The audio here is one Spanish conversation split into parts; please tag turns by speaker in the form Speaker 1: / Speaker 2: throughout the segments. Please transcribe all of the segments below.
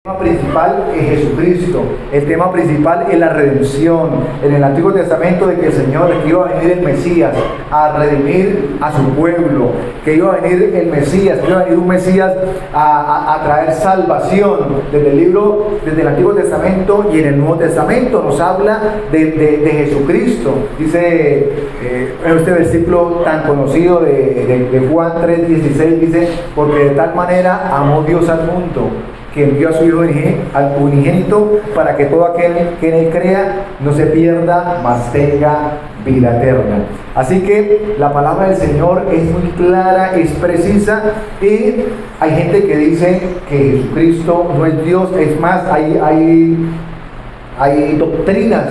Speaker 1: El tema principal es Jesucristo, el tema principal es la redención. En el Antiguo Testamento de que el Señor, que iba a venir el Mesías a redimir a su pueblo, que iba a venir el Mesías, que iba a venir un Mesías a traer salvación. Desde el Antiguo Testamento y en el Nuevo Testamento nos habla de Jesucristo. Dice en este versículo tan conocido de Juan 3:16, dice: porque de tal manera amó Dios al mundo, que envió a su Hijo unigénito, para que todo aquel que en él crea no se pierda, mas tenga vida eterna. Así que la palabra del Señor es muy clara, es precisa, y hay gente que dice que Jesucristo no es Dios. Es más, hay doctrinas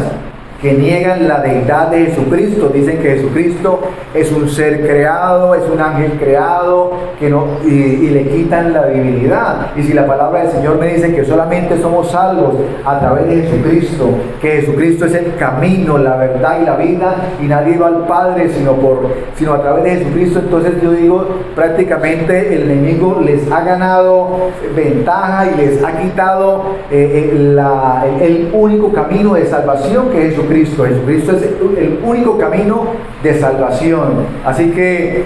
Speaker 1: que niegan la deidad de Jesucristo. Dicen que Jesucristo es un ser creado, es un ángel creado, y le quitan la divinidad. Y si la palabra del Señor me dice que solamente somos salvos a través de Jesucristo, que Jesucristo es el camino, la verdad y la vida, y nadie va al Padre sino a través de Jesucristo, entonces yo digo, prácticamente el enemigo les ha ganado ventaja y les ha quitado el único camino de salvación, que es Jesucristo. Jesucristo es el único camino de salvación. Así que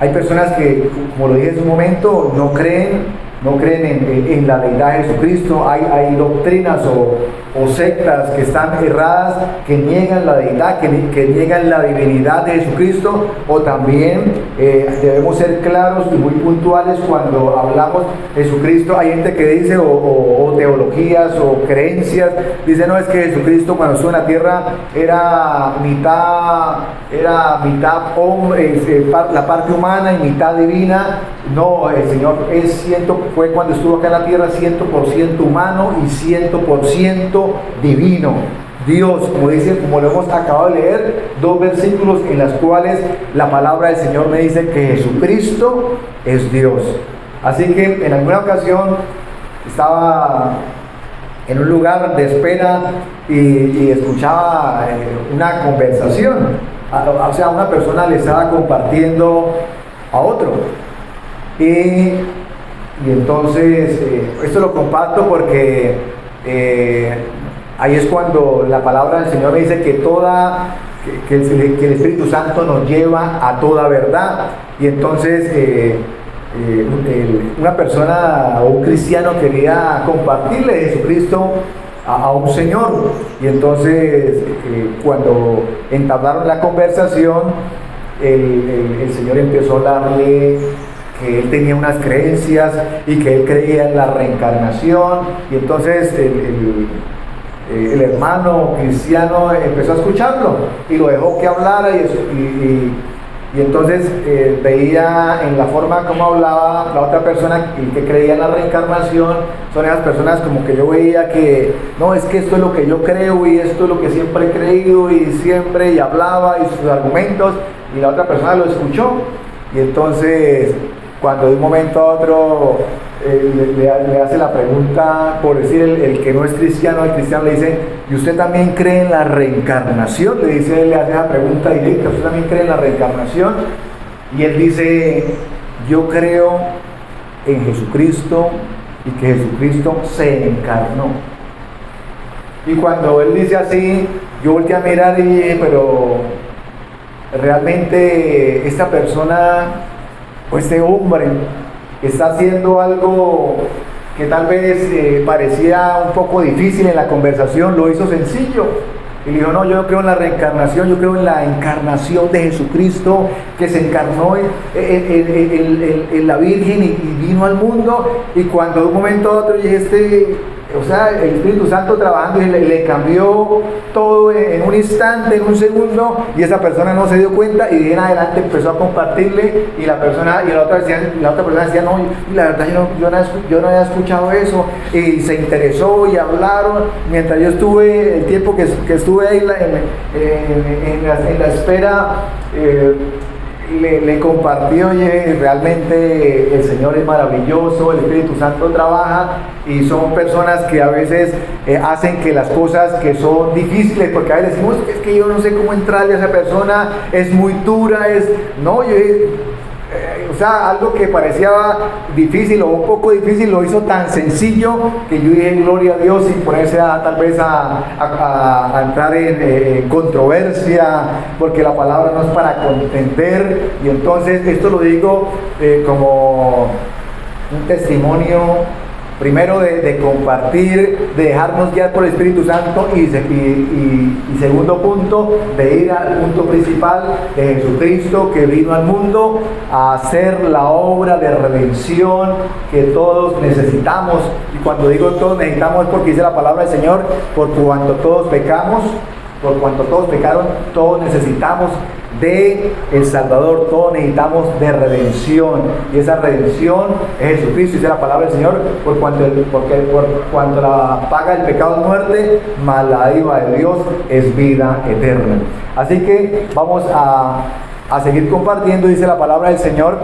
Speaker 1: hay personas que, como lo dije en un momento, no creen en la deidad de Jesucristo. Hay doctrinas o sectas que están erradas, que niegan la deidad, que niegan la divinidad de Jesucristo. O también debemos ser claros y muy puntuales cuando hablamos de Jesucristo. Hay gente que dice, o teologías o creencias, dice: no, es que Jesucristo cuando estuvo en la tierra era mitad hombre, la parte humana, y mitad divina. No, el Señor fue cuando estuvo acá en la tierra 100% humano y 100% divino. Dios, como lo hemos acabado de leer, dos versículos en los cuales la palabra del Señor me dice que Jesucristo es Dios. Así que en alguna ocasión estaba en un lugar de espera y escuchaba una conversación. O sea, una persona le estaba compartiendo a otro. Y entonces, esto lo comparto porque ahí es cuando la palabra del Señor me dice que el Espíritu Santo nos lleva a toda verdad. Y entonces una persona o un cristiano quería compartirle de Jesucristo a un señor. Y entonces cuando entablaron la conversación, el Señor empezó a darle que él tenía unas creencias y que él creía en la reencarnación. Y entonces el hermano cristiano empezó a escucharlo y lo dejó que hablara, y entonces veía en la forma como hablaba la otra persona que creía en la reencarnación. Son esas personas como que yo veía que no, es que esto es lo que yo creo y esto es lo que siempre he creído, y hablaba y sus argumentos, y la otra persona lo escuchó. Y entonces cuando de un momento a otro le hace la pregunta, por decir el que no es cristiano, el cristiano le dice: ¿y usted también cree en la reencarnación? Le hace la pregunta directa: ¿usted también cree en la reencarnación? Y él dice: yo creo en Jesucristo y que Jesucristo se encarnó. Y cuando él dice así, yo volteé a mirar y dije: pero realmente esta persona, o este hombre, está haciendo algo que tal vez parecía un poco difícil en la conversación, lo hizo sencillo. Y le dijo: no, yo no creo en la reencarnación, yo creo en la encarnación de Jesucristo, que se encarnó en la Virgen y vino al mundo. Y cuando de un momento a otro dije, el Espíritu Santo trabajando, y le cambió todo en un instante, en un segundo, y esa persona no se dio cuenta, y de ahí en adelante empezó a compartirle, y la otra persona decía: no, la verdad yo no había escuchado eso, y se interesó y hablaron. Mientras yo estuve, el tiempo que estuve ahí en la espera, le compartió, y realmente el Señor es maravilloso, el Espíritu Santo trabaja, y son personas que a veces hacen que las cosas que son difíciles, porque a veces decimos: es que yo no sé cómo entrarle a esa persona, es muy dura, sea, algo que parecía difícil o un poco difícil, lo hizo tan sencillo que yo dije gloria a Dios, sin ponerse tal vez a entrar en controversia, porque la palabra no es para contender. Y entonces esto lo digo como un testimonio, primero de compartir, de dejarnos guiar por el Espíritu Santo, y segundo punto, de ir al punto principal de Jesucristo, que vino al mundo a hacer la obra de redención que todos necesitamos. Y cuando digo todos necesitamos es porque dice la palabra del Señor, por cuanto todos pecamos, por cuanto todos pecaron, todos necesitamos de el Salvador, todos necesitamos de redención, y esa redención es Jesucristo. Dice la palabra del Señor, por cuanto la paga del pecado es muerte, mas la dádiva de Dios es vida eterna. Así que vamos a seguir compartiendo. Dice la palabra del Señor,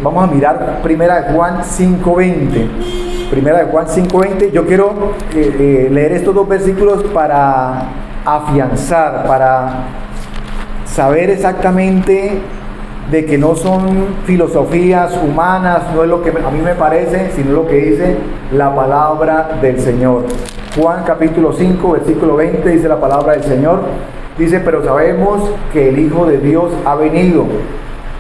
Speaker 1: vamos a mirar Primera de Juan 5:20. Primera de Juan 5:20. Yo quiero leer estos dos versículos para afianzar, para saber exactamente de que no son filosofías humanas, no es lo que a mí me parece, sino lo que dice la palabra del Señor. Juan capítulo 5, versículo 20, dice la palabra del Señor, dice: pero sabemos que el Hijo de Dios ha venido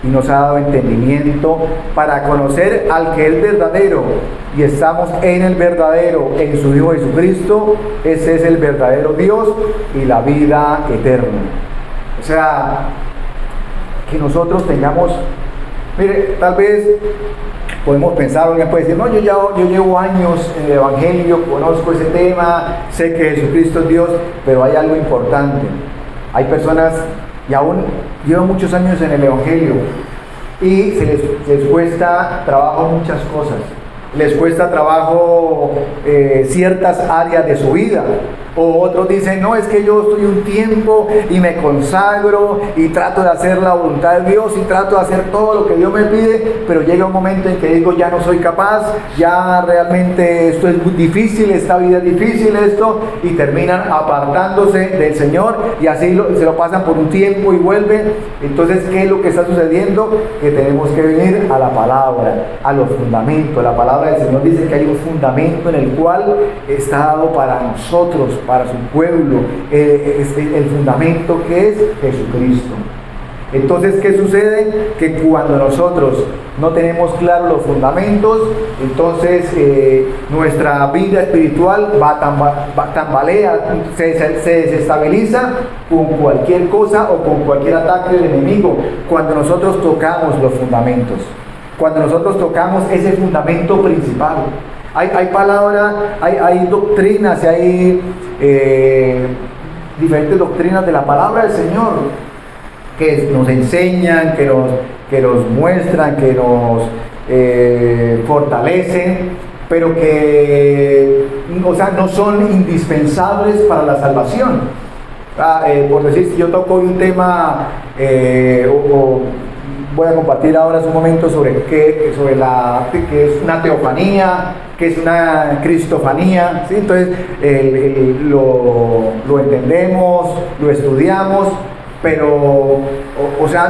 Speaker 1: y nos ha dado entendimiento para conocer al que es verdadero, y estamos en el verdadero, en su Hijo Jesucristo. Ese es el verdadero Dios y la vida eterna. O sea, que nosotros tengamos, mire, tal vez podemos pensar, alguien puede decir, no, yo llevo años en el Evangelio, conozco ese tema, sé que Jesucristo es Dios, pero hay algo importante. Hay personas, y aún llevan muchos años en el Evangelio, y les cuesta trabajo muchas cosas. Les cuesta trabajo ciertas áreas de su vida. O otros dicen, no, es que yo estoy un tiempo y me consagro y trato de hacer la voluntad de Dios y trato de hacer todo lo que Dios me pide, pero llega un momento en que digo, ya no soy capaz, ya realmente esto es muy difícil, esta vida es difícil esto, y terminan apartándose del Señor, y así se lo pasan por un tiempo y vuelven. Entonces, ¿qué es lo que está sucediendo? Que tenemos que venir a la palabra, a los fundamentos. La palabra del Señor dice que hay un fundamento en el cual está dado para nosotros, para su pueblo, el fundamento que es Jesucristo. Entonces, ¿qué sucede? Que cuando nosotros no tenemos claros los fundamentos, entonces nuestra vida espiritual tambalea, se desestabiliza con cualquier cosa o con cualquier ataque del enemigo. Cuando nosotros tocamos los fundamentos, cuando nosotros tocamos ese fundamento principal, hay palabras, hay doctrinas, hay diferentes doctrinas de la palabra del Señor que nos enseñan, que nos muestran, que nos fortalecen, pero que no son indispensables para la salvación. Por decir, si yo toco hoy un tema, voy a compartir ahora un momento sobre qué es una teofanía, qué es una cristofanía, ¿sí? Entonces lo entendemos, lo estudiamos, pero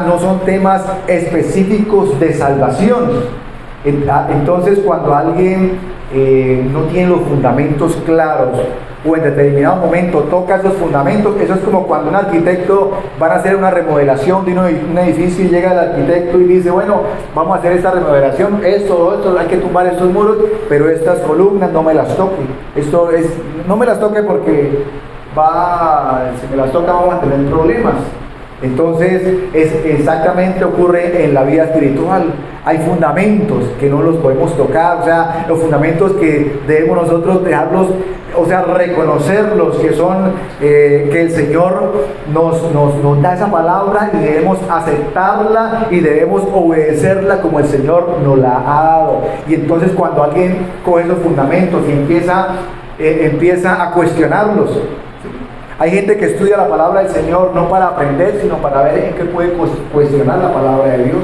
Speaker 1: no son temas específicos de salvación. Entonces, cuando alguien no tiene los fundamentos claros, o en determinado momento toca esos fundamentos, eso es como cuando un arquitecto van a hacer una remodelación de un edificio, y llega el arquitecto y dice, bueno, vamos a hacer esta remodelación, esto, hay que tumbar estos muros, pero estas columnas no me las toque, no me las toque porque si me las toca vamos a tener problemas. Entonces, exactamente ocurre en la vida espiritual. Hay fundamentos que no los podemos tocar, los fundamentos que debemos nosotros dejarlos, reconocerlos, que son, que el Señor nos da esa palabra, y debemos aceptarla y debemos obedecerla como el Señor nos la ha dado. Y entonces, cuando alguien coge esos fundamentos y empieza a cuestionarlos, hay gente que estudia la palabra del Señor no para aprender, sino para ver en qué puede cuestionar la palabra de Dios.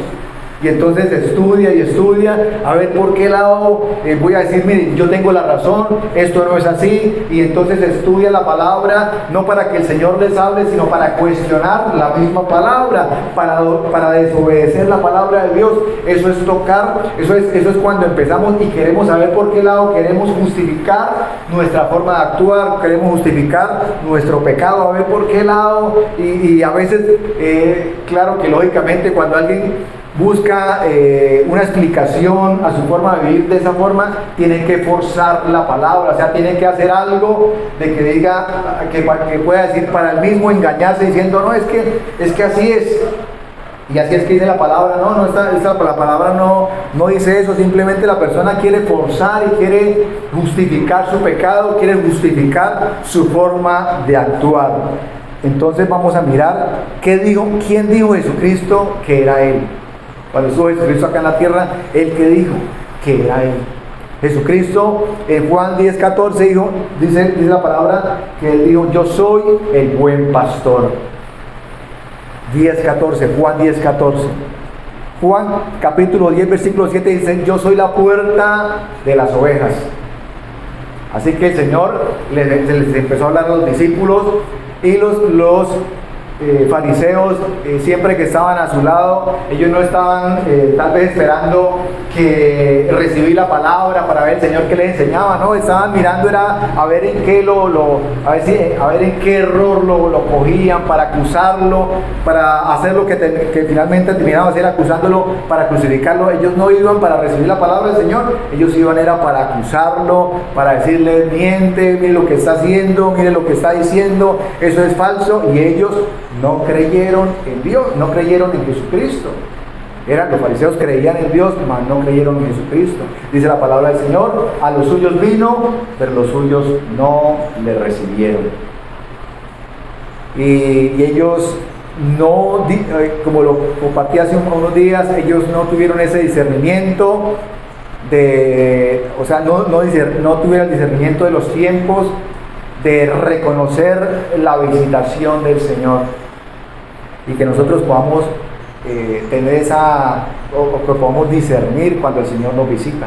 Speaker 1: Y entonces estudia y estudia, a ver por qué lado voy a decir, mire, yo tengo la razón, esto no es así. Y entonces estudia la palabra, no para que el Señor les hable, sino para cuestionar la misma palabra, para desobedecer la palabra de Dios. Eso es tocar, eso es cuando empezamos y queremos saber por qué lado, queremos justificar nuestra forma de actuar, queremos justificar nuestro pecado, a ver por qué lado. Y a veces, claro que lógicamente cuando alguien busca una explicación a su forma de vivir de esa forma, tiene que forzar la palabra, o sea, tiene que hacer algo de que diga, que pueda decir para el mismo engañarse diciendo, no, es que así es. Y así es que dice la palabra, la palabra no dice eso, simplemente la persona quiere forzar y quiere justificar su pecado, quiere justificar su forma de actuar. Entonces vamos a mirar quién dijo Jesucristo que era Él. Cuando estuvo Jesucristo acá en la tierra, ¿Él qué dijo? Que era Él. Jesucristo en Juan 10:14 dice la palabra que Él dijo, yo soy el buen pastor. 10:14, Juan 10:14. Juan capítulo 10 versículo 7 dice, yo soy la puerta de las ovejas. Así que el Señor les empezó a hablar a los discípulos y los fariseos, siempre que estaban a su lado, ellos no estaban tal vez esperando que recibir la palabra para ver el Señor que les enseñaba, no, estaban mirando era a ver en qué a ver en qué error lo cogían para acusarlo, para hacer lo que finalmente terminaban de hacer, acusándolo para crucificarlo. Ellos no iban para recibir la palabra del Señor, ellos iban era para acusarlo, para decirle, miente, mire lo que está haciendo, mire lo que está diciendo, eso es falso. Y ellos no creyeron en Dios, no creyeron en Jesucristo. Los fariseos creían en Dios, mas no creyeron en Jesucristo. Dice la palabra del Señor, a los suyos vino, pero los suyos no le recibieron. Y ellos no, como lo compartí hace unos días, ellos no tuvieron ese discernimiento no tuvieron el discernimiento de los tiempos, de reconocer la visitación del Señor, y que nosotros podamos tener o que podamos discernir cuando el Señor nos visita,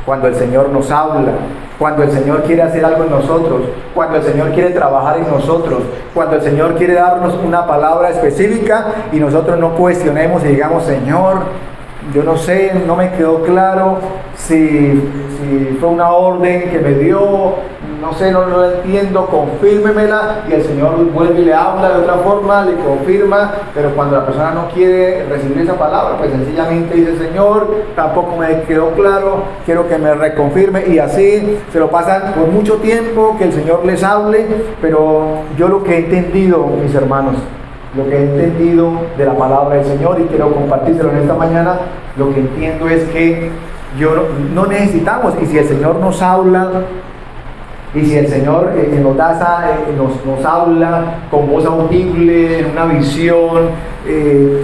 Speaker 1: cuando el Señor nos habla, cuando el Señor quiere hacer algo en nosotros, cuando el Señor quiere trabajar en nosotros, cuando el Señor quiere darnos una palabra específica y nosotros no cuestionemos y digamos, Señor, yo no sé, no me quedó claro si fue una orden que me dio, no sé, no lo entiendo, confírmemela. Y el Señor vuelve y le habla de otra forma, le confirma, pero cuando la persona no quiere recibir esa palabra, pues sencillamente dice, Señor, tampoco me quedó claro, quiero que me reconfirme. Y así se lo pasan por mucho tiempo, que el Señor les hable. Pero yo lo que he entendido, mis hermanos, lo que he entendido de la palabra del Señor, y quiero compartírselo en esta mañana, lo que entiendo es que no necesitamos, y si el Señor nos habla, y si el Señor nos habla con voz audible, en una visión,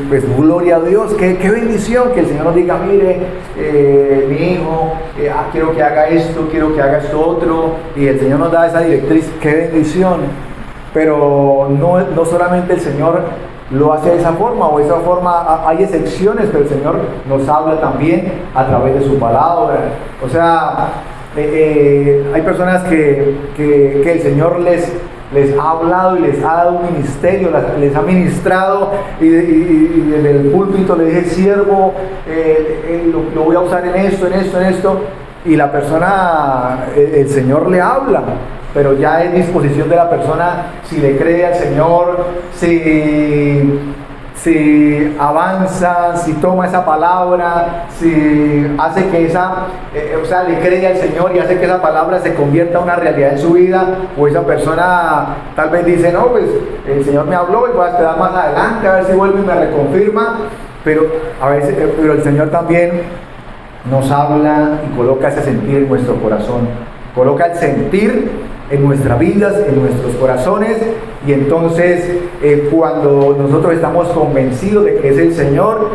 Speaker 1: pues gloria a Dios, qué bendición que el Señor nos diga, mire, mi hijo, quiero que haga esto, quiero que haga esto otro, y el Señor nos da esa directriz, qué bendición. Pero no solamente el Señor lo hace de esa forma, o de esa forma hay excepciones, pero el Señor nos habla también a través de su palabra. O sea, hay personas que el Señor les ha hablado y les ha dado un ministerio, les ha ministrado, y en el púlpito le dije, siervo, lo voy a usar en esto, y la persona, el Señor le habla. Pero ya es disposición de la persona si le cree al Señor, si avanza, si toma esa palabra, si hace que le cree al Señor y hace que esa palabra se convierta en una realidad en su vida. O esa persona tal vez dice, no, pues el Señor me habló y voy a esperar más adelante a ver si vuelve y me reconfirma. Pero el Señor también nos habla y coloca ese sentir en nuestro corazón. Coloca el sentir en nuestras vidas, en nuestros corazones. Y entonces cuando nosotros estamos convencidos de que es el Señor,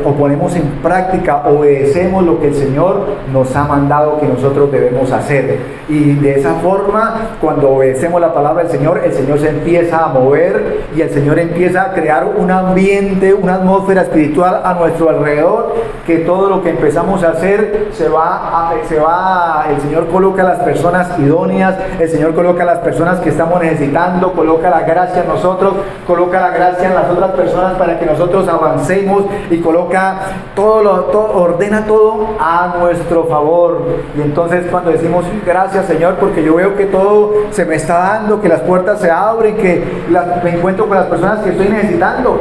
Speaker 1: o ponemos en práctica, obedecemos lo que el Señor nos ha mandado que nosotros debemos hacer. Y de esa forma, cuando obedecemos la palabra del Señor, el Señor se empieza a mover y el Señor empieza a crear un ambiente, una atmósfera espiritual a nuestro alrededor, que todo lo que empezamos a hacer el Señor coloca a las personas idóneas, el Señor coloca a las personas que estamos necesitando, coloca la gracia en nosotros, coloca la gracia en las otras personas para que nosotros avancemos, y coloca ordena todo a nuestro favor. Y entonces cuando decimos gracias, Señor, porque yo veo que todo se me está dando, que las puertas se abren, que me encuentro con las personas que estoy necesitando,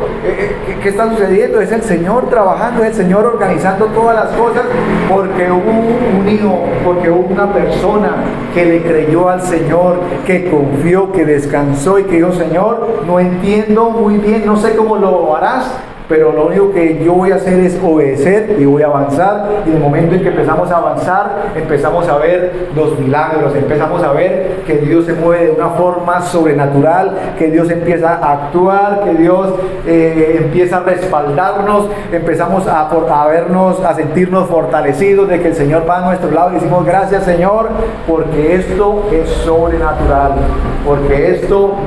Speaker 1: ¿qué está sucediendo? Es el Señor trabajando, es el Señor organizando todas las cosas, porque hubo un hijo, porque hubo una persona que le creyó al Señor, que confió, que descansó y que dijo: Señor, no entiendo muy bien, no sé cómo lo harás, pero lo único que yo voy a hacer es obedecer y voy a avanzar. Y en el momento en que empezamos a avanzar, empezamos a ver los milagros, empezamos a ver que Dios se mueve de una forma sobrenatural, que Dios empieza a actuar, que Dios empieza a respaldarnos, empezamos a sentirnos fortalecidos de que el Señor va a nuestro lado, y decimos: gracias, Señor, porque esto es sobrenatural, porque esto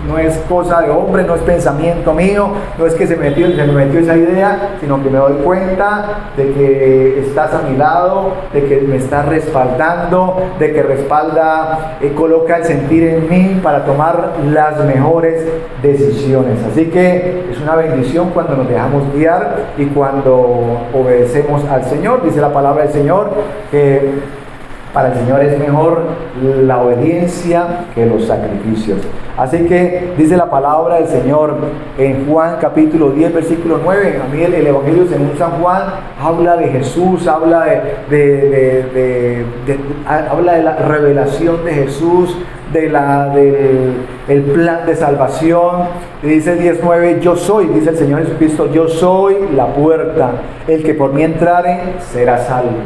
Speaker 1: no es cosa de hombre, no es pensamiento mío, no es que se me metió esa idea, sino que me doy cuenta de que estás a mi lado, de que me estás respaldando, de que coloca el sentir en mí para tomar las mejores decisiones. Así que es una bendición cuando nos dejamos guiar y cuando obedecemos al Señor. Dice la palabra del Señor que para el Señor es mejor la obediencia que los sacrificios. Así que dice la palabra del Señor en Juan capítulo 10, versículo 9. A mí el Evangelio según San Juan habla de Jesús, habla habla de la revelación de Jesús, el plan de salvación. Y dice 10:9: yo soy, dice el Señor Jesucristo, yo soy la puerta, el que por mí entrare será salvo.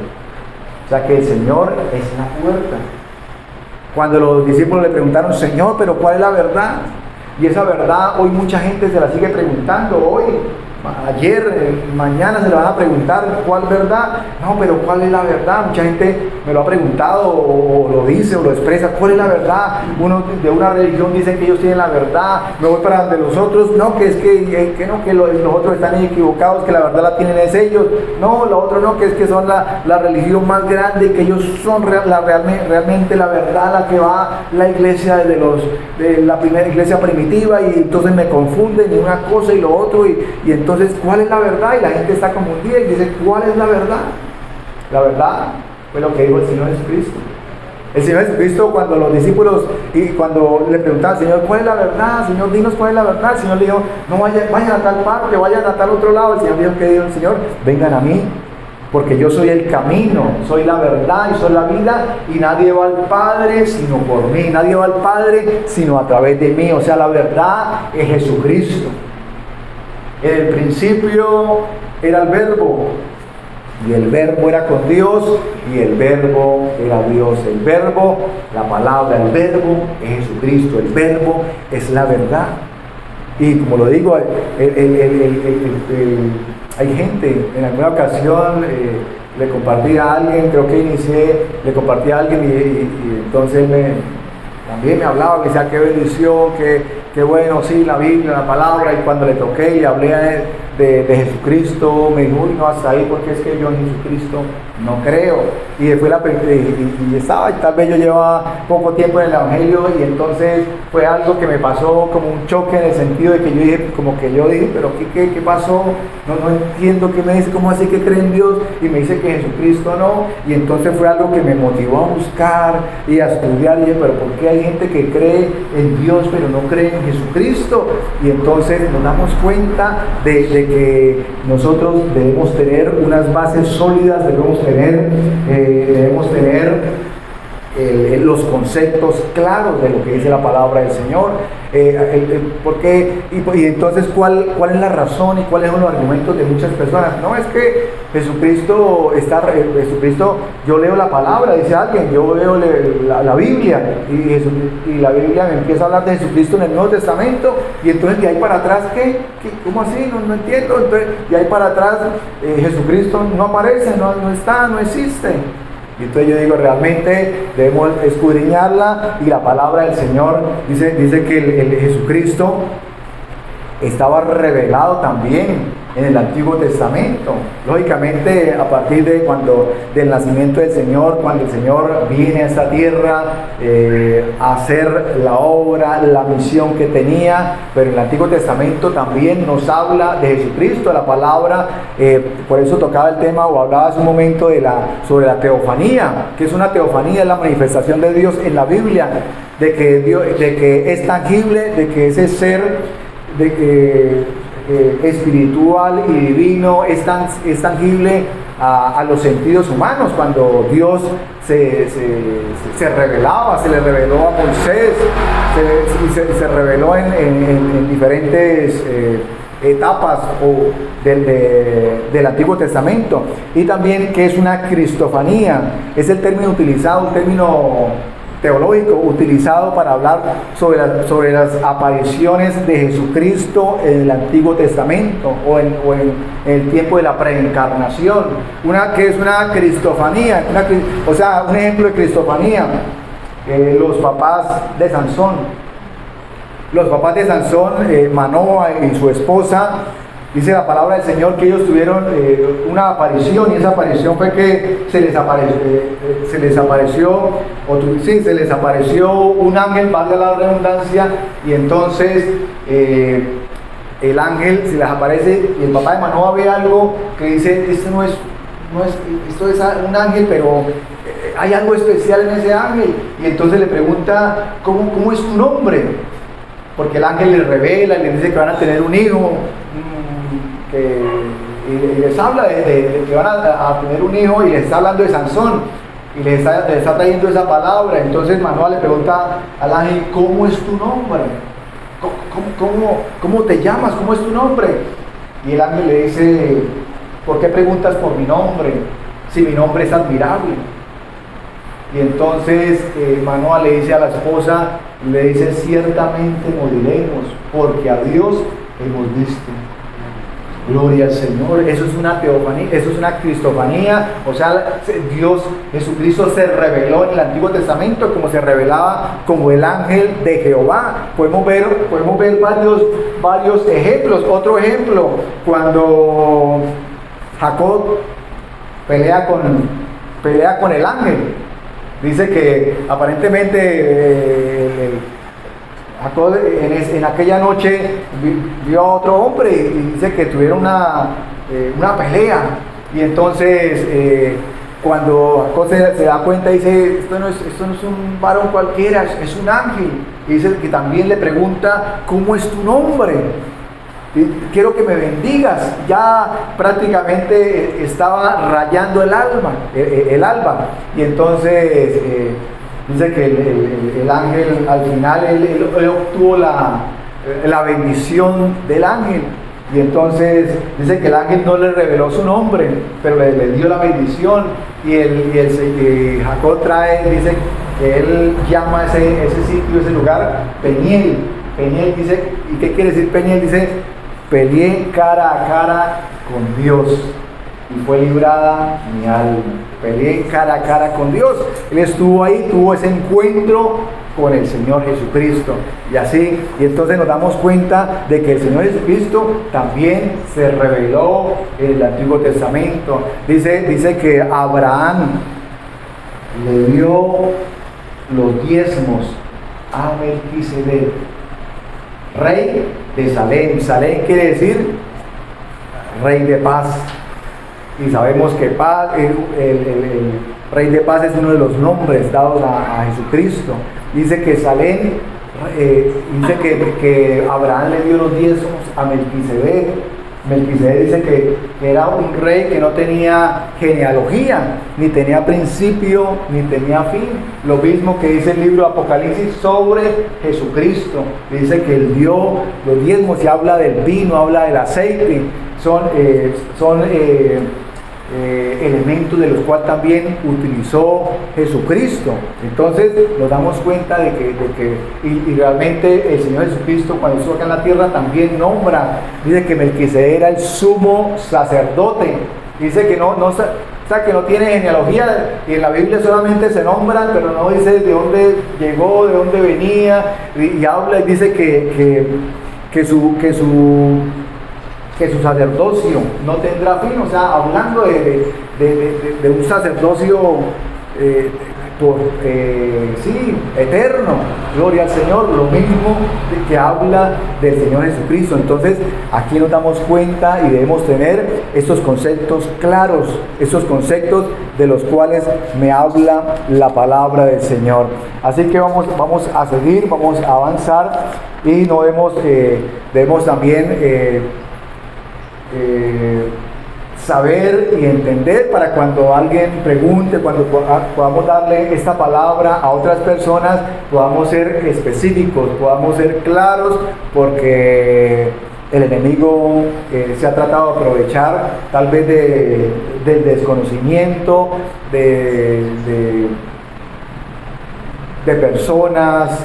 Speaker 1: O sea que el Señor es la puerta. Cuando los discípulos le preguntaron: Señor, pero ¿cuál es la verdad? Y esa verdad hoy mucha gente se la sigue preguntando. Hoy, ayer, mañana se la van a preguntar: ¿cuál verdad? No, pero ¿cuál es la verdad? Mucha gente me lo ha preguntado, o lo dice o lo expresa: ¿cuál es la verdad? Uno de una religión dice que ellos tienen la verdad, me voy para donde los otros: no, que es que los otros están equivocados, que la verdad la tienen es ellos. No, lo otro no, que es que son la religión más grande, que ellos son realmente la verdad, la que va la iglesia de la primera iglesia primitiva, y entonces me confunden y una cosa y lo otro, y entonces ¿cuál es la verdad? Y la gente está confundida y dice: ¿cuál es la verdad? La verdad fue lo que dijo el Señor Jesucristo. El Señor Jesucristo, cuando los discípulos, y cuando le preguntaban al Señor: ¿cuál es la verdad? Señor, dinos cuál es la verdad. El Señor le dijo: no vayan a tal parte, vayan a tal otro lado. El Señor dijo: ¿qué dijo el Señor? Vengan a mí, porque yo soy el camino, soy la verdad y soy la vida, y nadie va al Padre sino por mí, nadie va al Padre sino a través de mí. O sea, la verdad es Jesucristo. En el principio era el Verbo, y el Verbo era con Dios, y el Verbo era Dios. El Verbo, la palabra, el Verbo es Jesucristo, el Verbo es la verdad. Y como lo digo, hay gente, en alguna ocasión le compartí a alguien, creo que le compartí a alguien, y entonces también me hablaba, me decía: qué bendición, qué bueno, sí, la Biblia, la palabra. Y cuando le toqué y le hablé de Jesucristo, me dijo: uy, no, hasta ahí, porque es que yo en Jesucristo no creo. Y después tal vez yo llevaba poco tiempo en el Evangelio, y entonces fue algo que me pasó como un choque, en el sentido de que yo dije: pero ¿qué pasó? No entiendo. ¿Qué me dice? ¿Cómo así que cree en Dios? Y me dice que Jesucristo no. Y entonces fue algo que me motivó a buscar y a estudiar, y dije: pero ¿por qué hay gente que cree en Dios pero no cree en Jesucristo? Y entonces nos damos cuenta de que nosotros debemos tener unas bases sólidas, debemos tener los conceptos claros de lo que dice la palabra del Señor. Y entonces ¿cuál es la razón y cuáles son los argumentos de muchas personas? No, es que Jesucristo, yo leo la palabra, dice alguien, yo leo la Biblia, y la Biblia me empieza a hablar de Jesucristo en el Nuevo Testamento, y entonces de ahí para atrás, ¿cómo así? No entiendo. Entonces, de ahí para atrás, Jesucristo no aparece, no está, no existe. Y entonces yo digo, realmente debemos escudriñarla, y la palabra del Señor dice que el Jesucristo estaba revelado también en el Antiguo Testamento. Lógicamente, a partir del nacimiento del Señor, cuando el Señor viene a esta tierra a hacer la obra, la misión que tenía, pero en el Antiguo Testamento también nos habla de Jesucristo, la palabra, por eso tocaba el tema, o hablaba hace un momento sobre la teofanía. ¿Qué es una teofanía? Es la manifestación de Dios en la Biblia, de que es tangible, de que ese ser espiritual y divino es tangible a los sentidos humanos. Cuando Dios se revelaba, se le reveló a Moisés, se reveló en diferentes etapas del Antiguo Testamento. Y también, que es una cristofanía, es el término utilizado, un término teológico utilizado para hablar sobre las apariciones de Jesucristo en el Antiguo Testamento o en el tiempo de la preencarnación. Que es una cristofanía, o sea, un ejemplo de cristofanía, los papás de Sansón. Manoa y su esposa, dice la palabra del Señor que ellos tuvieron una aparición, y esa aparición fue que se les apareció un ángel, valga la redundancia, y entonces el ángel se les aparece, y el papá de Manoa ve algo que dice, esto es un ángel, pero hay algo especial en ese ángel, y entonces le pregunta, ¿cómo es tu nombre? Porque el ángel les revela y les dice que van a tener un hijo, y les habla de que van a tener un hijo, y les está hablando de Sansón, y les está trayendo esa palabra. Entonces Manoa le pregunta al ángel, ¿cómo es tu nombre? ¿Cómo te llamas? ¿Cómo es tu nombre? Y el ángel le dice, ¿por qué preguntas por mi nombre si mi nombre es admirable? Y entonces Manoa le dice a la esposa, le dice, ciertamente moriremos, porque a Dios hemos visto. Gloria al Señor. Eso es una teofanía, eso es una cristofanía. O sea, Jesucristo se reveló en el Antiguo Testamento como se revelaba como el ángel de Jehová. Podemos ver varios ejemplos. Otro ejemplo, cuando Jacob pelea con el ángel. Dice que aparentemente Jacob en aquella noche vio a otro hombre, y dice que tuvieron una pelea. Y entonces cuando Jacob se da cuenta, dice, esto no es un varón cualquiera, es un ángel. Y dice que también le pregunta, ¿cómo es tu nombre? Quiero que me bendigas. Ya prácticamente estaba rayando el alba. Y entonces dice que el ángel, al final, él obtuvo la bendición del ángel. Y entonces dice que el ángel no le reveló su nombre, pero le dio la bendición. Y Jacob dice que él llama ese sitio, ese lugar, Peniel. Peniel dice, ¿y qué quiere decir Peniel? Dice, peleé cara a cara con Dios y fue librada mi alma. Peleé cara a cara con Dios. Él estuvo ahí, tuvo ese encuentro con el Señor Jesucristo. Y entonces nos damos cuenta de que el Señor Jesucristo también se reveló en el Antiguo Testamento. Dice que Abraham le dio los diezmos a Melquisedec, rey de Salem. Salem quiere decir rey de paz. Y sabemos que paz, el rey de paz es uno de los nombres dados a Jesucristo. Dice que Salem, dice que Abraham le dio los diezmos a Melquisedec. Melquisedec dice que era un rey que no tenía genealogía, ni tenía principio, ni tenía fin. Lo mismo que dice el libro de Apocalipsis sobre Jesucristo. Dice que él dio los diezmos, y habla del vino, habla del aceite. elementos de los cuales también utilizó Jesucristo. Entonces nos damos cuenta de que realmente el Señor Jesucristo, cuando estuvo acá en la tierra, también nombra, dice que Melquisedec era el sumo sacerdote. Dice que o sea, que no tiene genealogía, y en la Biblia solamente se nombran, pero no dice de dónde llegó, de dónde venía, y habla y dice que su sacerdocio no tendrá fin. O sea, hablando de un sacerdocio eterno, gloria al Señor, lo mismo que habla del Señor Jesucristo. Entonces aquí nos damos cuenta y debemos tener estos conceptos claros, estos conceptos de los cuales me habla la palabra del Señor. Así que vamos a seguir, vamos a avanzar, y no debemos también saber y entender, para cuando alguien pregunte, cuando podamos darle esta palabra a otras personas, podamos ser específicos, podamos ser claros, porque el enemigo se ha tratado de aprovechar tal vez del desconocimiento de personas,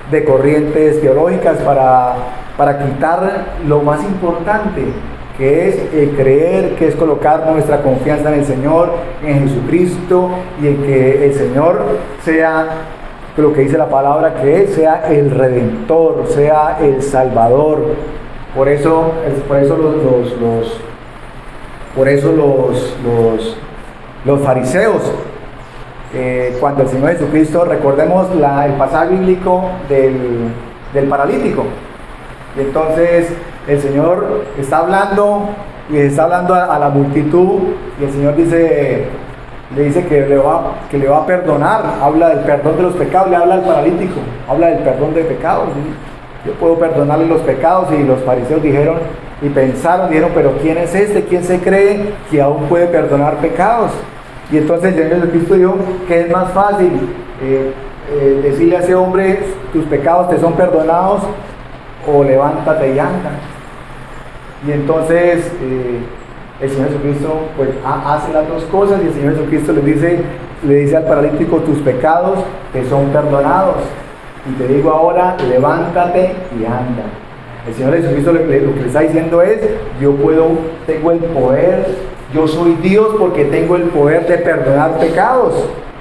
Speaker 1: de corrientes teológicas, para quitar lo más importante, que es creer, que es colocar nuestra confianza en el Señor, en Jesucristo, y en que el Señor sea lo que dice la palabra, que Él sea el Redentor, sea el Salvador. Por eso los fariseos, cuando el Señor Jesucristo, recordemos el pasaje bíblico del paralítico, y entonces el Señor está hablando, y está hablando a la multitud, y el Señor le dice que le va a perdonar, habla del perdón de los pecados, le habla al paralítico, habla del perdón de pecados. Yo puedo perdonarle los pecados. Y los fariseos dijeron, pero ¿quién es este? ¿Quién se cree que aún puede perdonar pecados? Y entonces el Señor Jesucristo dijo que es más fácil decirle a ese hombre, tus pecados te son perdonados, o levántate y anda. Y entonces el Señor Jesucristo pues hace las dos cosas, y el Señor Jesucristo le dice al paralítico, tus pecados te son perdonados, y te digo ahora, levántate y anda. El Señor Jesucristo lo que le está diciendo es, tengo el poder, yo soy Dios porque tengo el poder de perdonar pecados,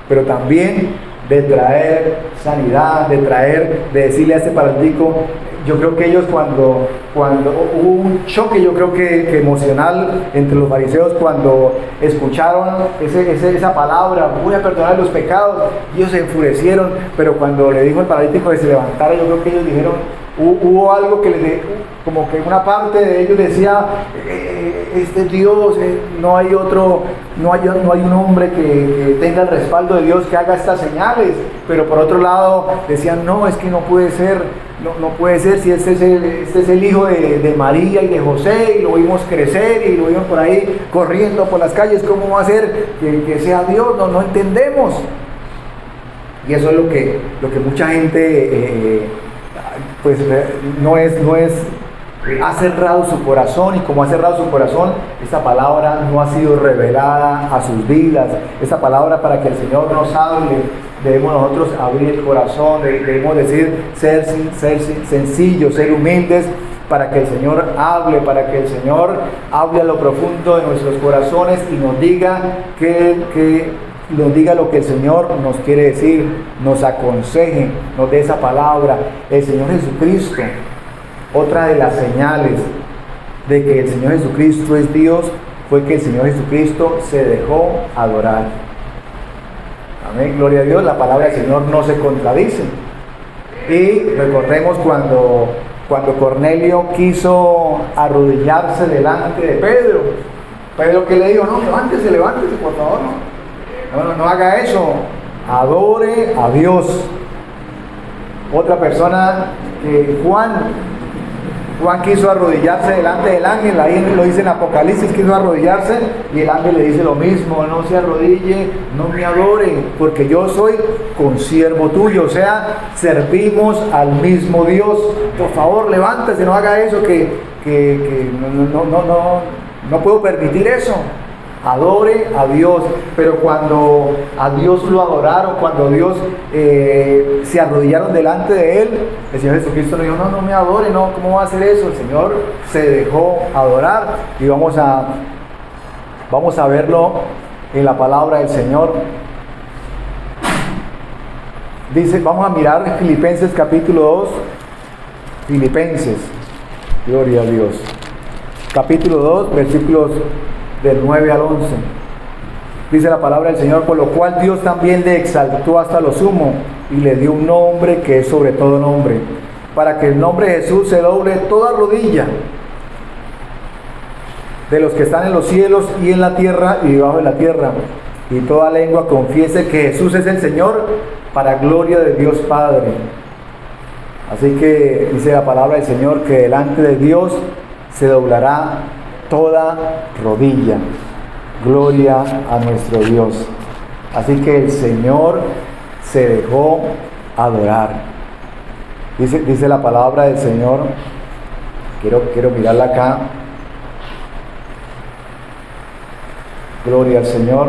Speaker 1: pero también de traer sanidad, de decirle a este paralítico. Yo creo que ellos cuando hubo un choque, yo creo que emocional entre los fariseos, cuando escucharon esa palabra, voy a perdonar los pecados, ellos se enfurecieron, pero cuando le dijo al paralítico que se levantara, yo creo que ellos dijeron, hubo algo como que una parte de ellos decía, este Dios, no hay un hombre que tenga el respaldo de Dios que haga estas señales, pero por otro lado decían, no, es que no puede ser. No puede ser, si este es el hijo de María y de José, y lo vimos crecer y lo vimos por ahí corriendo por las calles, ¿cómo va a ser que sea Dios? No entendemos. Y eso es lo que mucha gente ha cerrado su corazón, y como ha cerrado su corazón, esta palabra no ha sido revelada a sus vidas. Esta palabra, para que el Señor nos hable, debemos nosotros abrir el corazón, debemos ser sencillos, ser humildes, para que el Señor hable, a lo profundo de nuestros corazones, y nos diga lo que el Señor nos quiere decir, nos aconseje, nos dé esa palabra. El Señor Jesucristo, otra de las señales de que el Señor Jesucristo es Dios, fue que el Señor Jesucristo se dejó adorar. Amén, gloria a Dios. La palabra del Señor no se contradice. Y recordemos cuando Cornelio quiso arrodillarse delante de Pedro que le dijo, no, levántese por favor, no haga eso, adore a Dios. Otra persona, Juan quiso arrodillarse delante del ángel, ahí lo dice en Apocalipsis, quiso arrodillarse, y el ángel le dice lo mismo, no se arrodille, no me adore, porque yo soy consiervo tuyo. O sea, servimos al mismo Dios. Por favor, levántese, no haga eso, que no puedo permitir eso. adore a Dios. Pero cuando a Dios lo adoraron, cuando Dios se arrodillaron delante de Él, el Señor Jesucristo le dijo, no, no me adore, no, ¿cómo va a hacer eso? El Señor se dejó adorar, y vamos a verlo en la palabra del Señor. Dice, vamos a mirar Filipenses capítulo 2, Filipenses, gloria a Dios, capítulo 2, versículos del 9 al 11. Dice la palabra del Señor, por lo cual Dios también le exaltó hasta lo sumo y le dio un nombre que es sobre todo nombre, para que el nombre de Jesús se doble toda rodilla de los que están en los cielos y en la tierra y debajo de la tierra, y toda lengua confiese que Jesús es el Señor, para gloria de Dios Padre. Así que dice la palabra del Señor que delante de Dios se doblará toda rodilla. Gloria a nuestro Dios. Así que el Señor se dejó adorar. Dice la palabra del Señor, quiero mirarla acá. Gloria al Señor.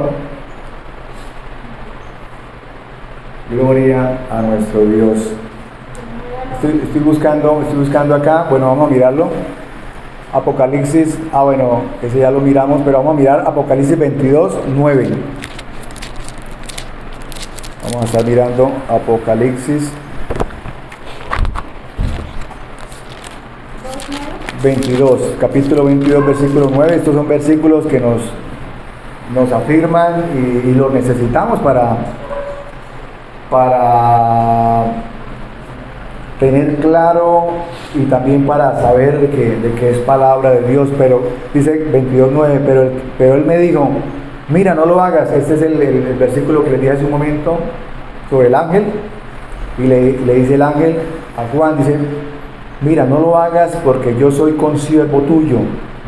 Speaker 1: Gloria a nuestro Dios. Estoy buscando acá. Bueno, vamos a mirarlo. Apocalipsis, bueno, ese ya lo miramos, pero vamos a mirar Apocalipsis 22, 9. Vamos a estar mirando Apocalipsis 22, capítulo 22, versículo 9. Estos son versículos que nos afirman y los necesitamos para tener claro y también para saber de que es palabra de Dios. Pero dice 22:9, pero él me dijo, mira, no lo hagas. Este es el versículo que le dije hace un momento sobre el ángel, y le dice el ángel a Juan, dice, mira, no lo hagas, porque yo soy consiervo tuyo,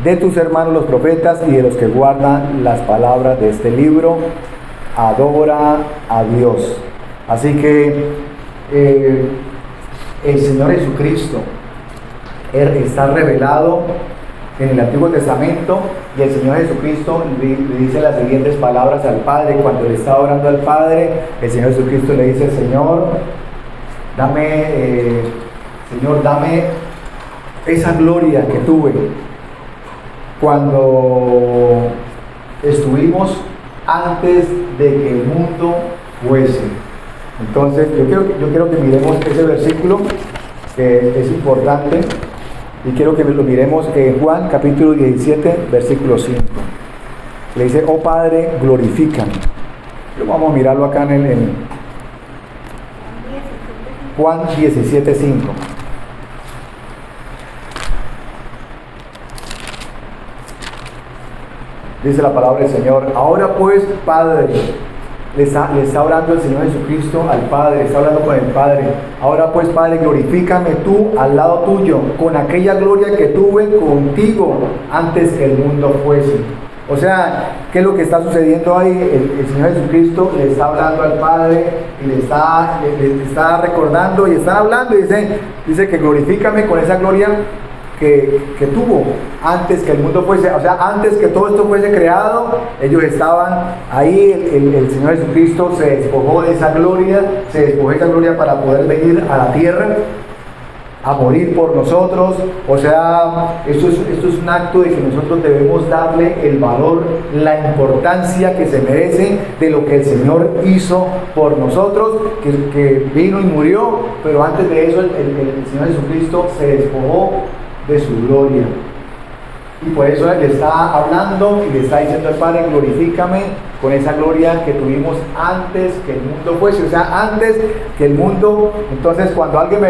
Speaker 1: de tus hermanos los profetas y de los que guardan las palabras de este libro. Adora a Dios. Así que el Señor Jesucristo está revelado en el Antiguo Testamento, y el Señor Jesucristo le dice las siguientes palabras al Padre. Cuando le está orando al Padre, el Señor Jesucristo le dice, Señor, dame esa gloria que tuve cuando estuvimos antes de que el mundo fuese. Entonces yo quiero que miremos ese versículo, que es importante, y quiero que lo miremos en Juan capítulo 17, versículo 5. Le dice, oh Padre, glorifícame. Vamos a mirarlo acá en Juan 17, 5. Dice la palabra del Señor, ahora pues, Padre, le está orando el Señor Jesucristo al Padre, está hablando con el Padre. Ahora pues, Padre, glorifícame tú al lado tuyo, con aquella gloria que tuve contigo antes que el mundo fuese. O sea, ¿qué es lo que está sucediendo ahí? El Señor Jesucristo le está hablando al Padre y le está recordando y está hablando, y dice que glorifícame con esa gloria que tuvo antes que el mundo fuese. O sea, antes que todo esto fuese creado, ellos estaban ahí. El Señor Jesucristo se despojó de esa gloria, para poder venir a la tierra a morir por nosotros. O sea, esto es un acto de que nosotros debemos darle el valor, la importancia que se merece de lo que el Señor hizo por nosotros, que vino y murió, pero antes de eso el Señor Jesucristo se despojó de su gloria. Y por eso le está hablando y le está diciendo al Padre, glorifícame con esa gloria que tuvimos antes que el mundo fuese. O sea, antes que el mundo. Entonces cuando alguien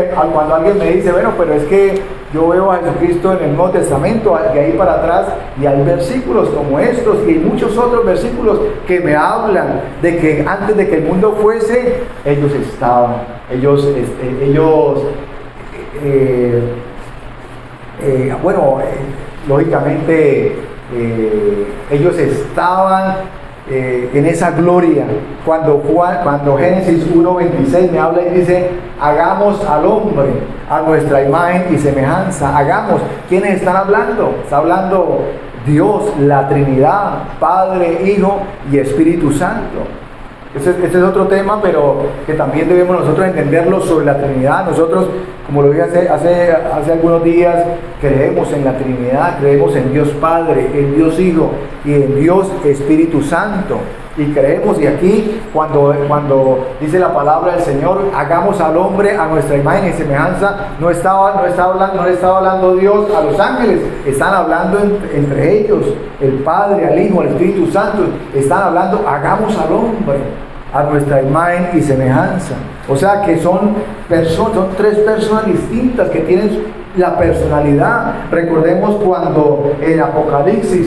Speaker 1: me dice, bueno, pero es que yo veo a Jesucristo en el Nuevo Testamento, de ahí para atrás, y hay versículos como estos y muchos otros versículos que me hablan de que antes de que el mundo fuese, ellos estaban, lógicamente ellos estaban en esa gloria. Cuando Génesis 1:26 me habla y dice, hagamos al hombre a nuestra imagen y semejanza. Hagamos. ¿Quiénes están hablando? Está hablando Dios, la Trinidad, Padre, Hijo y Espíritu Santo. Ese es otro tema, pero que también debemos nosotros entenderlo sobre la Trinidad. Nosotros, como lo dije hace algunos días, creemos en la Trinidad, creemos en Dios Padre, en Dios Hijo y en Dios Espíritu Santo. Y creemos, y aquí cuando dice la palabra del Señor, hagamos al hombre a nuestra imagen y semejanza, no le estaba hablando Dios a los ángeles, están hablando entre ellos, el Padre, al Hijo, al Espíritu Santo, están hablando, hagamos al hombre a nuestra imagen y semejanza. O sea que son tres personas distintas que tienen la personalidad. Recordemos cuando en Apocalipsis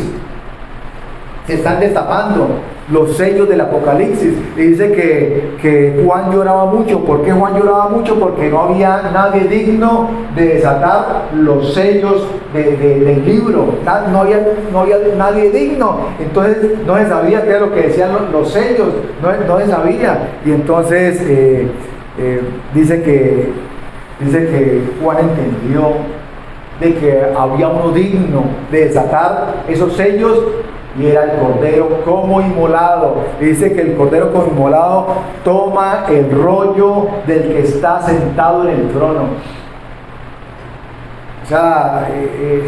Speaker 1: se están destapando los sellos del Apocalipsis, y dice que Juan lloraba mucho. ¿Por qué Juan lloraba mucho? Porque no había nadie digno de desatar los sellos del libro. No había nadie digno. Entonces no se sabía qué era lo que decían los sellos, no se sabía. Y entonces dice que Juan entendió de que había uno digno de desatar esos sellos, y era el Cordero como inmolado. Dice que el Cordero como inmolado toma el rollo del que está sentado en el trono. O sea,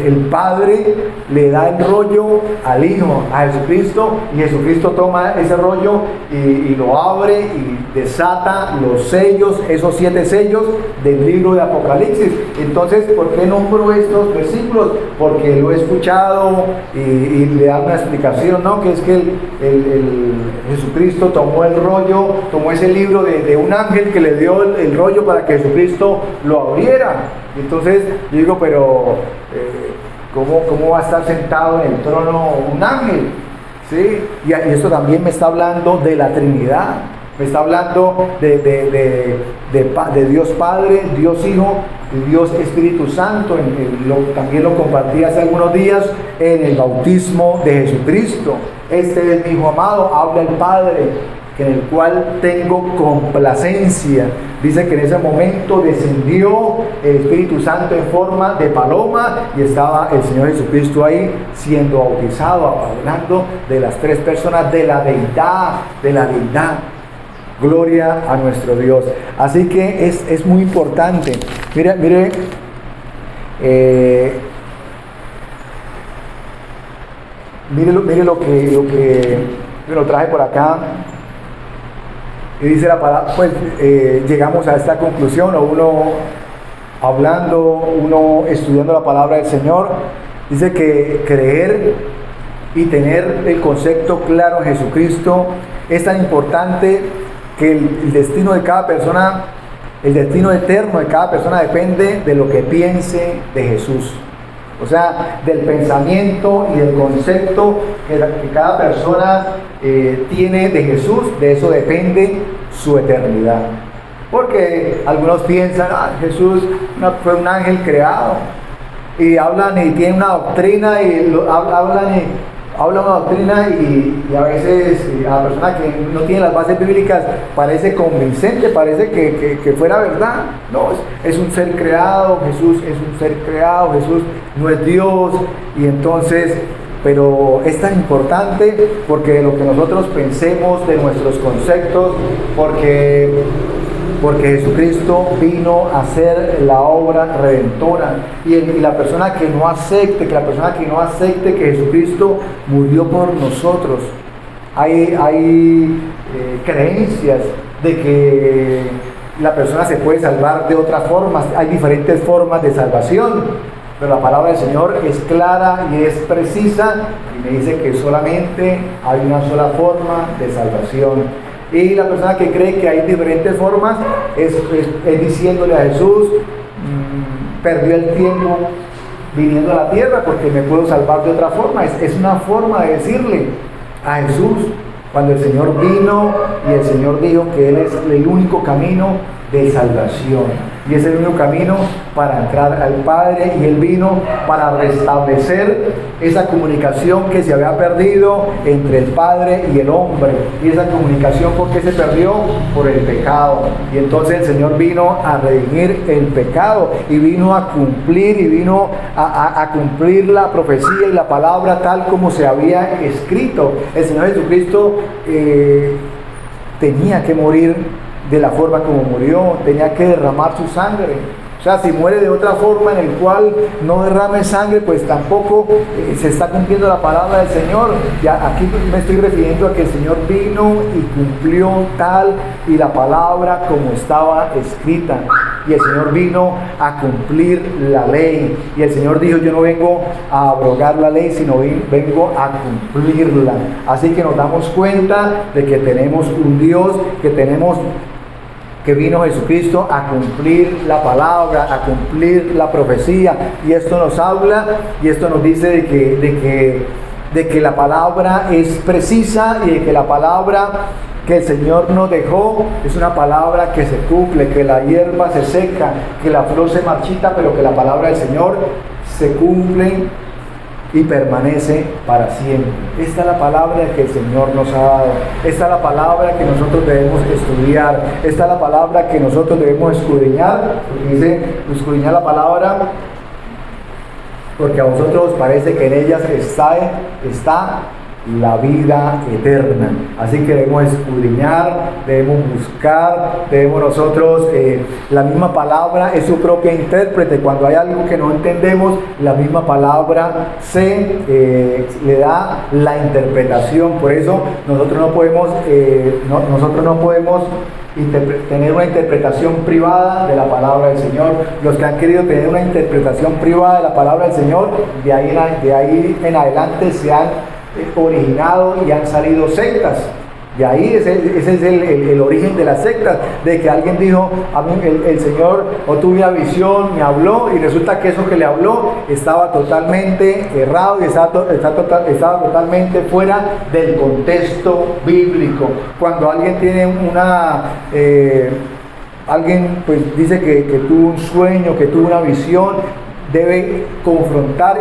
Speaker 1: el Padre le da el rollo al Hijo, a Jesucristo, y Jesucristo toma ese rollo y lo abre y desata los sellos, esos 7 sellos del libro de Apocalipsis. Entonces, ¿por qué nombro estos versículos? Porque lo he escuchado y le da una explicación, ¿no? Que es que el Jesucristo tomó el rollo, tomó ese libro de un ángel que le dio el rollo para que Jesucristo lo abriera. Entonces yo digo, pero ¿cómo va a estar sentado en el trono un ángel? ¿Sí? Y esto también me está hablando de la Trinidad, me está hablando de Dios Padre, Dios Hijo y Dios Espíritu Santo. También lo compartí hace algunos días en el bautismo de Jesucristo. Este es mi Hijo amado, habla el Padre, en el cual tengo complacencia. Dice que en ese momento descendió el Espíritu Santo en forma de paloma y estaba el Señor Jesucristo ahí siendo bautizado, hablando de las 3 personas de la deidad. Gloria a nuestro Dios. Así que es muy importante. Mire, lo que lo traje por acá. Y dice la palabra, pues llegamos a esta conclusión, o uno estudiando la palabra del Señor, dice que creer y tener el concepto claro en Jesucristo es tan importante que el destino de cada persona, el destino eterno de cada persona depende de lo que piense de Jesús. O sea, del pensamiento y del concepto que cada persona tiene de Jesús, de eso depende su eternidad. Porque algunos piensan, Jesús fue un ángel creado, y hablan y tienen una doctrina y habla una doctrina y a veces a la persona que no tiene las bases bíblicas parece convincente, parece que fuera verdad. No, es un ser creado, Jesús es un ser creado, Jesús no es Dios. Y entonces, pero es tan importante porque lo que nosotros pensemos de nuestros conceptos, porque Jesucristo vino a hacer la obra redentora, y la persona que no acepte que Jesucristo murió por nosotros, hay creencias de que la persona se puede salvar de otras formas. Hay diferentes formas de salvación, pero la palabra del Señor es clara y es precisa, y me dice que solamente hay una sola forma de salvación. Y la persona que cree que hay diferentes formas es diciéndole a Jesús, perdió el tiempo viniendo a la tierra porque me puedo salvar de otra forma. Es una forma de decirle a Jesús, cuando el Señor vino y el Señor dijo que Él es el único camino de salvación. y es el único camino para entrar al Padre, y Él vino para restablecer esa comunicación que se había perdido entre el Padre y el hombre. Y esa comunicación, ¿por qué se perdió? Por el pecado. Y entonces el Señor vino a redimir el pecado, y vino a cumplir, y vino a cumplir la profecía y la palabra tal como se había escrito. El Señor Jesucristo tenía que morir de la forma como murió, tenía que derramar su sangre. O sea, si muere de otra forma en el cual no derrame sangre, pues tampoco se está cumpliendo la palabra del Señor. Ya aquí me estoy refiriendo a que el Señor vino y cumplió tal y la palabra como estaba escrita. Y el Señor vino a cumplir la ley. Y el Señor dijo: yo no vengo a abrogar la ley, sino vengo a cumplirla. Así que nos damos cuenta de que tenemos un Dios, que vino Jesucristo a cumplir la palabra, a cumplir la profecía. Y esto nos habla, y esto nos dice de que la palabra es precisa, y de que la palabra que el Señor nos dejó es una palabra que se cumple, que la hierba se seca, que la flor se marchita, pero que la palabra del Señor se cumple y permanece para siempre. Esta es la palabra que el Señor nos ha dado. Esta es la palabra que nosotros debemos estudiar. Esta es la palabra que nosotros debemos escudriñar. Porque dice escudriñar la palabra, porque a vosotros parece que en ellas está la vida eterna. Así que debemos escudriñar, debemos buscar, debemos nosotros, la misma palabra es su propia intérprete. Cuando hay algo que no entendemos, la misma palabra le da la interpretación. Por eso nosotros no podemos tener una interpretación privada de la palabra del Señor. Los que han querido tener una interpretación privada de la palabra del Señor, de ahí en adelante se han originado y han salido sectas. Y ahí ese es el origen de las sectas, de que alguien dijo: a mí el Señor, o tuve una visión, me habló, y resulta que eso que le habló estaba totalmente errado y estaba totalmente fuera del contexto bíblico. Cuando alguien tiene alguien pues dice que tuvo un sueño, que tuvo una visión, debe confrontar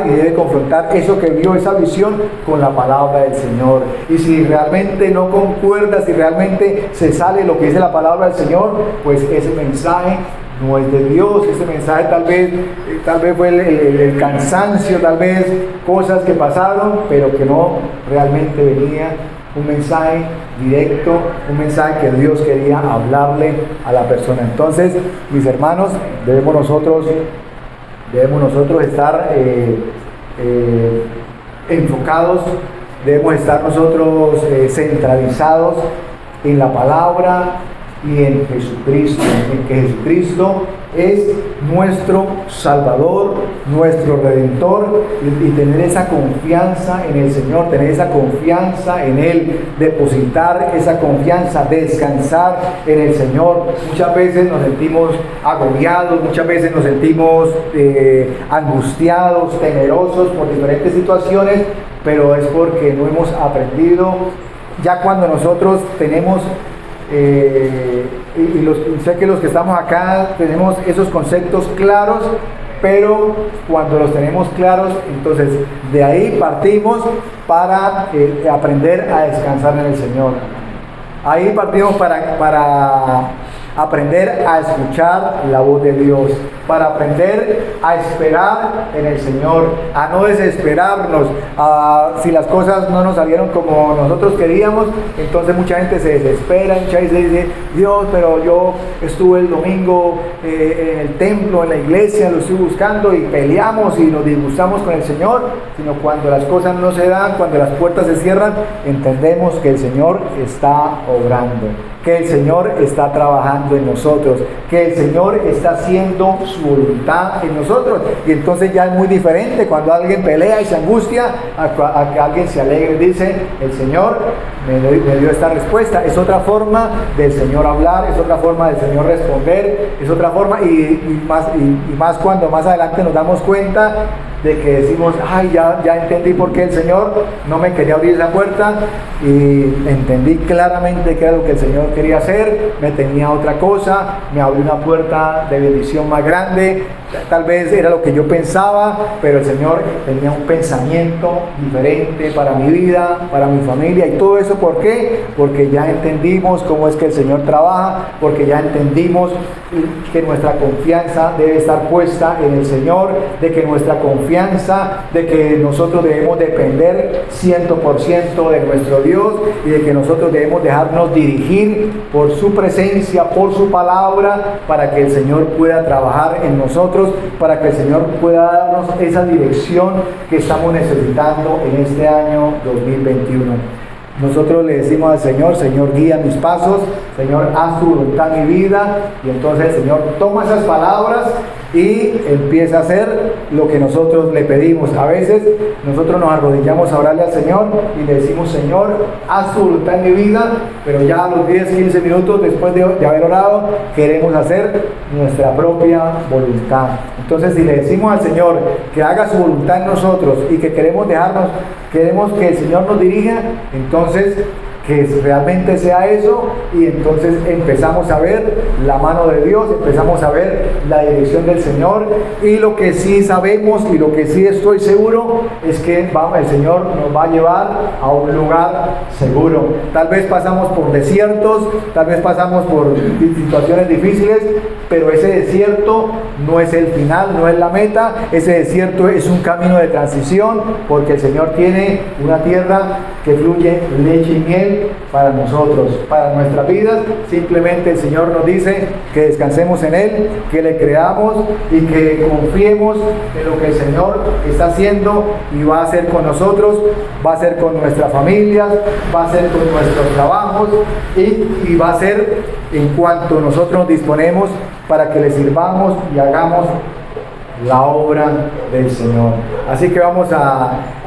Speaker 1: eso que vio, esa visión, con la palabra del Señor. Y si realmente no concuerda, si realmente se sale lo que dice la palabra del Señor, pues ese mensaje no es de Dios. Ese mensaje tal vez fue el cansancio, tal vez cosas que pasaron, pero que no realmente venía un mensaje directo, un mensaje que Dios quería hablarle a la persona. Entonces, mis hermanos, debemos nosotros estar enfocados, debemos estar nosotros centralizados en la palabra y en Jesucristo, en que Jesucristo es nuestro Salvador, nuestro Redentor, y tener esa confianza en el Señor, tener esa confianza en Él, depositar esa confianza, descansar en el Señor. Muchas veces nos sentimos agobiados, muchas veces nos sentimos angustiados, temerosos por diferentes situaciones, pero es porque no hemos aprendido. Ya cuando nosotros tenemos sé que los que estamos acá tenemos esos conceptos claros, pero cuando los tenemos claros, entonces de ahí partimos para aprender a descansar en el Señor. Ahí partimos para aprender a escuchar la voz de Dios, para aprender a esperar en el Señor, a no desesperarnos. Si las cosas no nos salieron como nosotros queríamos, entonces mucha gente se desespera, mucha gente dice: Dios, pero yo estuve el domingo en el templo, en la iglesia, lo estoy buscando, y peleamos y nos disgustamos con el Señor. Sino cuando las cosas no se dan, cuando las puertas se cierran, entendemos que el Señor está obrando, que el Señor está trabajando en nosotros, que el Señor está haciendo su voluntad en nosotros. Y entonces ya es muy diferente cuando alguien pelea y se angustia a que alguien se alegre y dice: el Señor me dio esta respuesta. Es otra forma del Señor hablar, es otra forma del Señor responder, es otra forma, y más cuando más adelante nos damos cuenta de que decimos, ay, ya entendí por qué el Señor no me quería abrir esa puerta, y entendí claramente qué era lo que el Señor quería hacer, me tenía otra cosa, me abrió una puerta de bendición más grande. Tal vez era lo que yo pensaba, pero el Señor tenía un pensamiento diferente para mi vida, para mi familia, y todo eso, ¿por qué? Porque ya entendimos cómo es que el Señor trabaja, porque ya entendimos que nuestra confianza debe estar puesta en el Señor, de que nuestra confianza, de que nosotros debemos depender 100% de nuestro Dios, y de que nosotros debemos dejarnos dirigir por su presencia, por su palabra, para que el Señor pueda trabajar en nosotros, para que el Señor pueda darnos esa dirección que estamos necesitando en este año 2021. Nosotros le decimos al Señor, Señor, guía mis pasos, Señor, haz tu voluntad en mi vida, y entonces el Señor toma esas palabras y empieza a hacer lo que nosotros le pedimos. A veces nosotros nos arrodillamos a orarle al Señor y le decimos, Señor, haz tu voluntad en mi vida, pero ya a los 10, 15 minutos después de haber orado, queremos hacer nuestra propia voluntad. Entonces, si le decimos al Señor que haga su voluntad en nosotros y que queremos que el Señor nos dirija, entonces que realmente sea eso, y entonces empezamos a ver la mano de Dios, empezamos a ver la dirección del Señor. Y lo que sí sabemos y lo que sí estoy seguro es que el Señor nos va a llevar a un lugar seguro. Tal vez pasamos por desiertos, tal vez pasamos por situaciones difíciles, pero ese desierto no es el final, no es la meta. Ese desierto es un camino de transición, porque el Señor tiene una tierra que fluye leche y miel para nosotros, para nuestras vidas. Simplemente el Señor nos dice que descansemos en Él, que le creamos y que confiemos en lo que el Señor está haciendo y va a hacer con nosotros, va a hacer con nuestras familias, va a hacer con nuestros trabajos, y va a ser en cuanto nosotros nos disponemos para que le sirvamos y hagamos la obra del Señor. Así que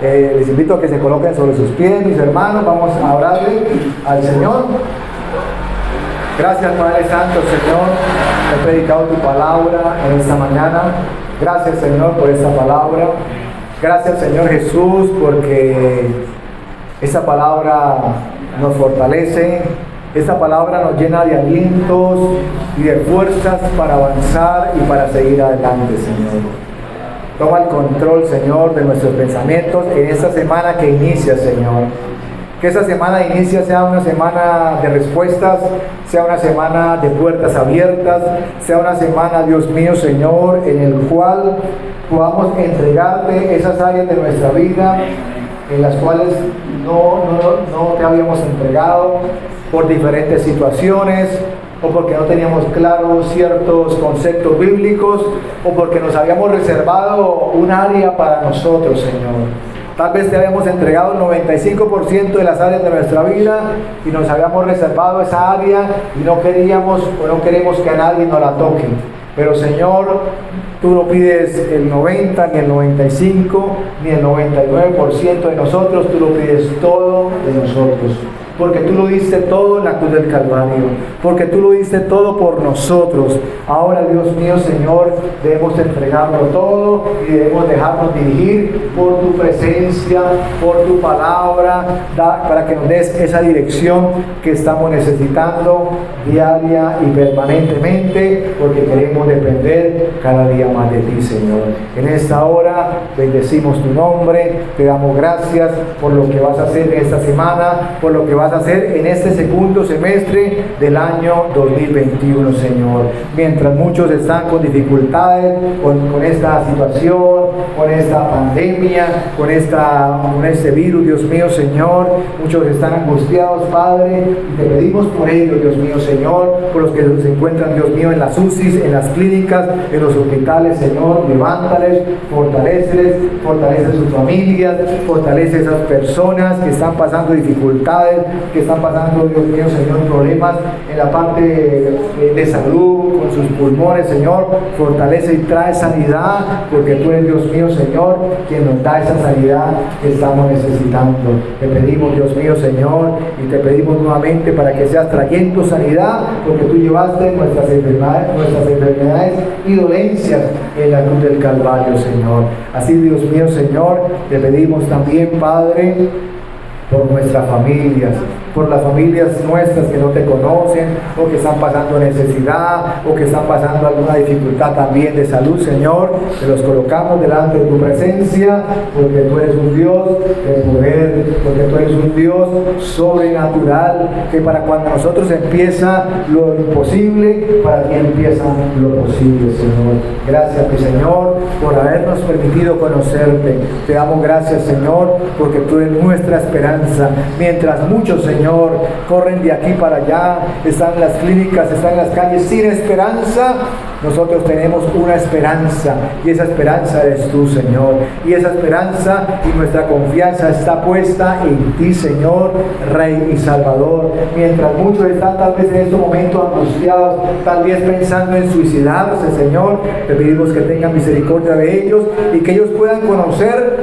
Speaker 1: les invito a que se coloquen sobre sus pies, mis hermanos. Vamos a orarle al Señor. Gracias, Padre Santo, Señor, he predicado tu palabra en esta mañana. Gracias, Señor, por esta palabra. Gracias, Señor Jesús, porque esta palabra nos fortalece. Esta palabra nos llena de alientos y de fuerzas para avanzar y para seguir adelante, Señor. Toma el control, Señor, de nuestros pensamientos en esta semana que inicia, Señor. Que esta semana de inicio sea una semana de respuestas, sea una semana de puertas abiertas, sea una semana, Dios mío, Señor, en el cual podamos entregarte esas áreas de nuestra vida en las cuales no te habíamos entregado por diferentes situaciones, o porque no teníamos claros ciertos conceptos bíblicos, o porque nos habíamos reservado un área para nosotros, Señor. Tal vez te habíamos entregado el 95% de las áreas de nuestra vida y nos habíamos reservado esa área y no queremos que a nadie nos la toque. Pero, Señor, tú no pides el 90, ni el 95, ni el 99% de nosotros, tú lo pides todo de nosotros. Porque tú lo diste todo en la cruz del Calvario, porque tú lo diste todo por nosotros. Ahora, Dios mío, Señor, debemos entregarlo todo y debemos dejarnos dirigir por tu presencia, por tu palabra, para que nos des esa dirección que estamos necesitando diaria y permanentemente, porque queremos depender cada día más de ti, Señor. En esta hora bendecimos tu nombre, te damos gracias por lo que vas a hacer en esta semana, por lo que vas a hacer en este segundo semestre del año 2021, Señor. Mientras muchos están con dificultades, con esta situación, con esta pandemia, con este virus, Dios mío, Señor, muchos están angustiados, Padre, y te pedimos por ellos, Dios mío, Señor, por los que se encuentran, Dios mío, en las UCIs, en las clínicas, en los hospitales, Señor, levántales, fortalece sus familias, fortalece esas personas que están pasando dificultades que están pasando, Dios mío, Señor, problemas en la parte de salud, con sus pulmones, Señor, fortalece y trae sanidad, porque tú eres, Dios mío, Señor, quien nos da esa sanidad que estamos necesitando. Te pedimos, Dios mío, Señor, y te pedimos nuevamente para que seas trayendo sanidad, porque tú llevaste nuestras enfermedades y dolencias en la cruz del Calvario, Señor. Así, Dios mío, Señor, te pedimos también, Padre, por nuestras familias, por las familias nuestras que no te conocen, o que están pasando necesidad, o que están pasando alguna dificultad también de salud, Señor. Te los colocamos delante de tu presencia, porque tú eres un Dios de poder, porque tú eres un Dios sobrenatural, que para cuando nosotros empieza lo imposible, para ti empieza lo posible, Señor. Gracias, mi Señor, por habernos permitido conocerte. Te damos gracias, Señor, porque tú eres nuestra esperanza. Mientras muchos, Señor, corren de aquí para allá, están en las clínicas, están en las calles sin esperanza, nosotros tenemos una esperanza, y esa esperanza eres tú, Señor. Y esa esperanza y nuestra confianza está puesta en ti, Señor, Rey y Salvador. Mientras muchos están tal vez en estos momentos angustiados, tal vez pensando en suicidarse, Señor, te pedimos que tengan misericordia de ellos y que ellos puedan conocerte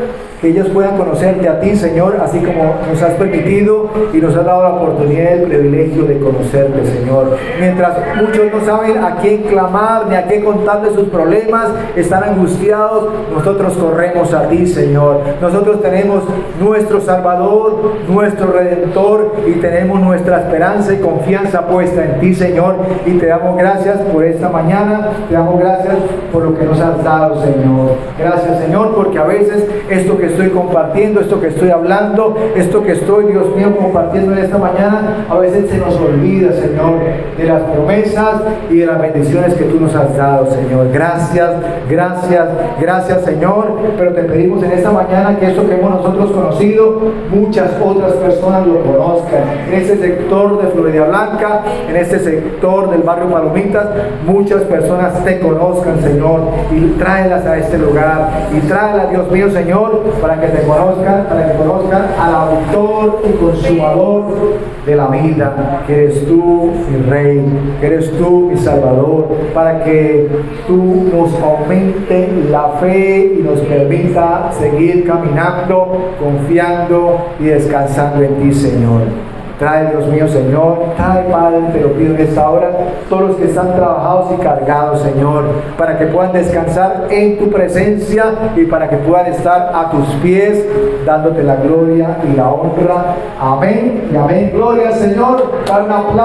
Speaker 1: a ti, Señor, así como nos has permitido y nos has dado la oportunidad y el privilegio de conocerte, Señor. Mientras muchos no saben a quién clamar ni a qué contarle sus problemas, están angustiados, nosotros corremos a ti, Señor. Nosotros tenemos nuestro Salvador, nuestro Redentor, y tenemos nuestra esperanza y confianza puesta en ti, Señor. Y te damos gracias por esta mañana, te damos gracias por lo que nos has dado, Señor. Gracias, Señor, porque a veces esto que estoy compartiendo, esto que estoy hablando, esto que estoy, Dios mío, compartiendo en esta mañana, a veces se nos olvida, Señor, de las promesas y de las bendiciones que tú nos has dado, Señor. Gracias, gracias, gracias, Señor. Pero te pedimos en esta mañana que esto que hemos nosotros conocido, muchas otras personas lo conozcan. En este sector de Florida Blanca, en este sector del barrio Palomitas, muchas personas te conozcan, Señor, y tráelas a este lugar, y tráelas, Dios mío, Señor, para que te conozcan, al autor y consumador de la vida, que eres tú, mi Rey, que eres tú, mi Salvador, para que tú nos aumente la fe y nos permita seguir caminando, confiando y descansando en ti, Señor. Trae, Dios mío, Señor, trae, Padre, te lo pido en esta hora, todos los que están trabajados y cargados, Señor, para que puedan descansar en tu presencia y para que puedan estar a tus pies, dándote la gloria y la honra. Amén y amén. Gloria al Señor. Dar un aplauso.